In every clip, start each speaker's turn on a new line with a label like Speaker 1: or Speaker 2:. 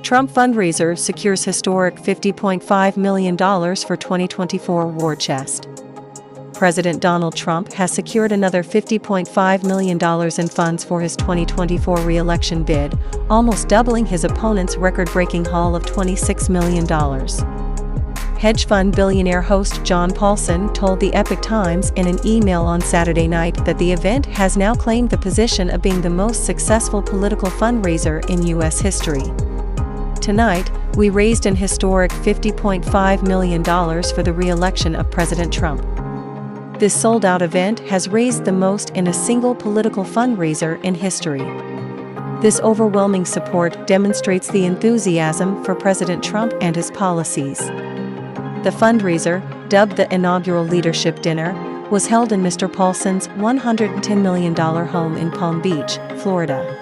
Speaker 1: Trump fundraiser secures historic $50.5 million for 2024 war chest. President Donald Trump has secured another $50.5 million in funds for his 2024 re-election bid, almost doubling his opponent's record-breaking haul of $26 million. Hedge fund billionaire host John Paulson told the Epoch Times in an email on Saturday night that the event has now claimed the position of being the most successful political fundraiser in U.S. history. Tonight, we raised an historic $50.5 million for the re-election of President Trump. This sold-out event has raised the most in a single political fundraiser in history. This overwhelming support demonstrates the enthusiasm for President Trump and his policies. The fundraiser, dubbed the inaugural leadership dinner, was held in Mr. Paulson's $110 million home in Palm Beach, Florida.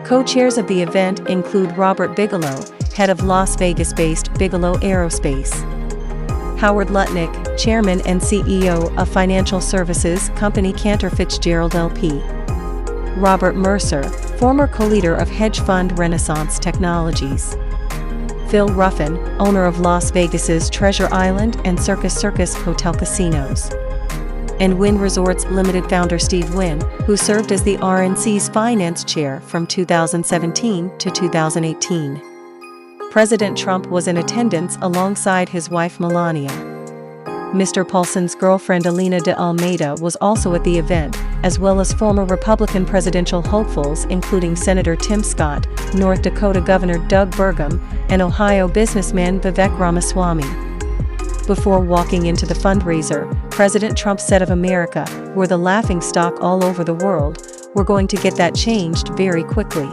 Speaker 1: Co-chairs of the event include Robert Bigelow, head of Las Vegas-based Bigelow Aerospace; Howard Lutnick, chairman and CEO of financial services company Cantor Fitzgerald LP; Robert Mercer, former co-leader of hedge fund Renaissance Technologies; Phil Ruffin, owner of Las Vegas's Treasure Island and Circus Hotel Casinos; and Wynn Resorts Limited founder Steve Wynn, who served as the RNC's finance chair from 2017 to 2018. President Trump was in attendance alongside his wife Melania. Mr. Paulson's girlfriend Alina de Almeida was also at the event, as well as former Republican presidential hopefuls including Senator Tim Scott, North Dakota Governor Doug Burgum, and Ohio businessman Vivek Ramaswamy. Before walking into the fundraiser, President Trump said of America, "We're the laughingstock all over the world. We're going to get that changed very quickly."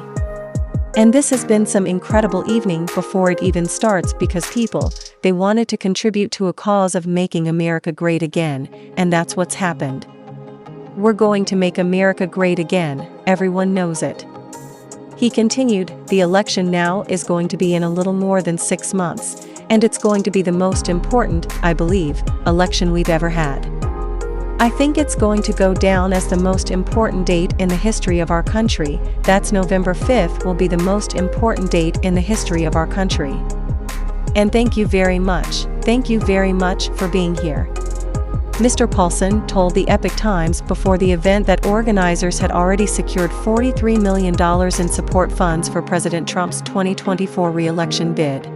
Speaker 1: And this has been some incredible evening before it even starts because people, they wanted to contribute to a cause of making America great again, and that's what's happened. We're going to make America great again, everyone knows it. He continued, "The election now is going to be in a little more than 6 months, and it's going to be the most important, I believe, election we've ever had. I think it's going to go down as the most important date in the history of our country. That's November 5th will be the most important date in the history of our country. And thank you very much for being here." Mr. Paulson told the Epoch Times before the event that organizers had already secured $43 million in support funds for President Trump's 2024 re-election bid.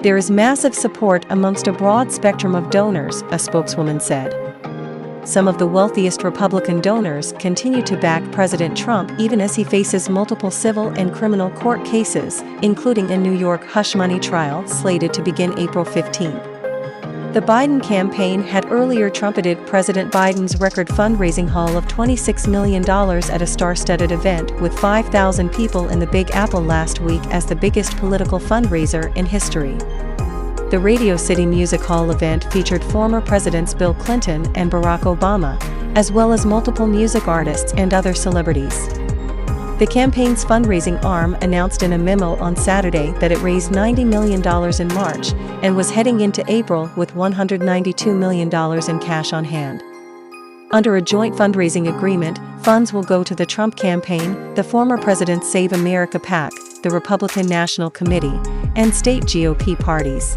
Speaker 1: "There is massive support amongst a broad spectrum of donors," a spokeswoman said. Some of the wealthiest Republican donors continue to back President Trump even as he faces multiple civil and criminal court cases, including a New York hush money trial slated to begin April 15. The Biden campaign had earlier trumpeted President Biden's record fundraising haul of $26 million at a star-studded event with 5,000 people in the Big Apple last week as the biggest political fundraiser in history. The Radio City Music Hall event featured former Presidents Bill Clinton and Barack Obama, as well as multiple music artists and other celebrities. The campaign's fundraising arm announced in a memo on Saturday that it raised $90 million in March and was heading into April with $192 million in cash on hand. Under a joint fundraising agreement, funds will go to the Trump campaign, the former president's Save America PAC, the Republican National Committee, and state GOP parties.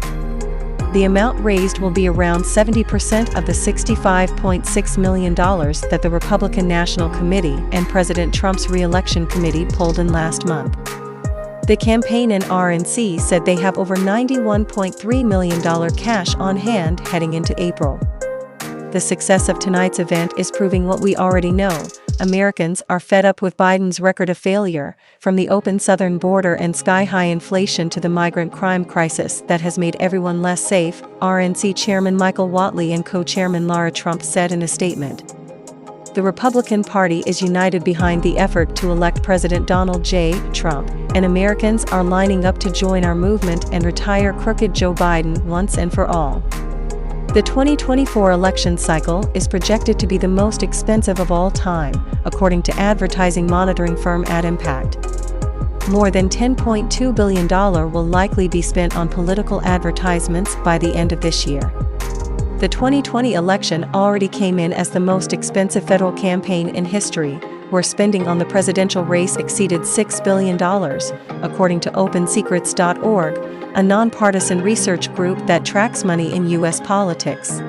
Speaker 1: The amount raised will be around 70% of the $65.6 million that the Republican National Committee and President Trump's re-election committee pulled in last month. The campaign and RNC said they have over $91.3 million cash on hand heading into April. The success of tonight's event is proving what we already know. Americans are fed up with Biden's record of failure, from the open southern border and sky-high inflation to the migrant crime crisis that has made everyone less safe, RNC Chairman Michael Whatley and co-chairman Lara Trump said in a statement. The Republican Party is united behind the effort to elect President Donald J. Trump, and Americans are lining up to join our movement and retire crooked Joe Biden once and for all. The 2024 election cycle is projected to be the most expensive of all time, according to advertising monitoring firm AdImpact. More than $10.2 billion will likely be spent on political advertisements by the end of this year. The 2020 election already came in as the most expensive federal campaign in history, where spending on the presidential race exceeded $6 billion, according to OpenSecrets.org, a nonpartisan research group that tracks money in U.S. politics.